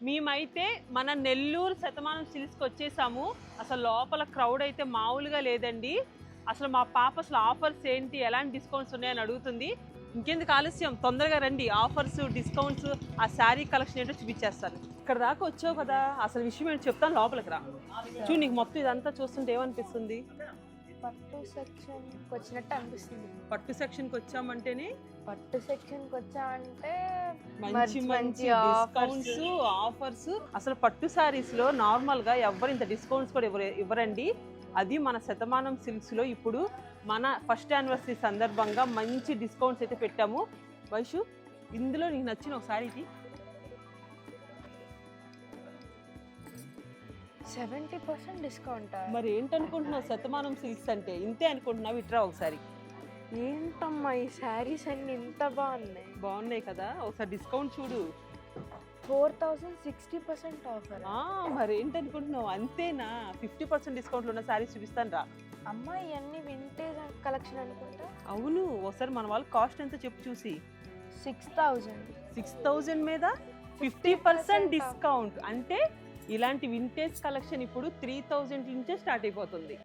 మేమైతే మన నెల్లూరు శతమానం సిల్క్స్కి వచ్చేసాము. అసలు లోపల క్రౌడ్ అయితే మామూలుగా లేదండి. అసలు మా పాప అసలు ఆఫర్స్ ఏంటి, ఎలాంటి డిస్కౌంట్స్ ఉన్నాయని అడుగుతుంది. ఇంకెందుకు ఆలస్యం, తొందరగా రండి. ఆఫర్స్, డిస్కౌంట్స్, ఆ శారీ కలెక్షన్ ఏంటో చూపించేస్తాను. ఇక్కడ దాకా వచ్చావు కదా, అసలు విషయం ఏంటో చెప్తాను, లోపలికి రా. చూడు, నీకు మొత్తం ఇదంతా చూస్తుంటే ఏమనిపిస్తుంది? పట్టు సెక్షన్కి వచ్చినట్టు అనిపిస్తుంది. పట్టు సెక్షన్కి వచ్చామంటేనే పట్టు సెక్షన్కి వచ్చామంటే మంచి మంచి డిస్కౌంట్స్, ఆఫర్స్. అసలు పట్టు శారీస్లో నార్మల్గా ఎవరు ఇంత డిస్కౌంట్స్ కూడా ఇవ్వరండి. అది మన శతమానం సిల్క్స్లో ఇప్పుడు మన ఫస్ట్ యానివర్సరీ సందర్భంగా మంచి డిస్కౌంట్స్ అయితే పెట్టాము. వైషు, ఇందులో నీకు నచ్చిన ఒక శారీకి 70% డిస్కౌంట్. మరి ఏంటనుకుంటున్నావు? శతమానం సిల్క్స్ అంటే ఇంతే అనుకుంటున్నావు? ఇట్రా ఒకసారి. ఏంటమ్మా ఈ శారీస్ అన్ని ఇంత బాగున్నాయి? బాగున్నాయి కదా, ఒకసారి డిస్కౌంట్ చూడు. 4000 60% ఆఫర్. మరి ఏంటనుకుంటున్నావు? అంతేనా? 50% డిస్కౌంట్లో ఉన్న శారీస్ చూపిస్తాను రా. అమ్మా ఇవన్నీ వింటేజ్ కలెక్షన్ అనుకుంటా. అవును, ఒకసారి మన వాళ్ళు కాస్ట్ ఎంత చెప్పు చూసి. 6000 మీద 50% డిస్కౌంట్ అంటే ఇలాంటి వింటేజ్ కలెక్షన్ ఇప్పుడు 3000 నుంచే స్టార్ట్ అయిపోతుంది.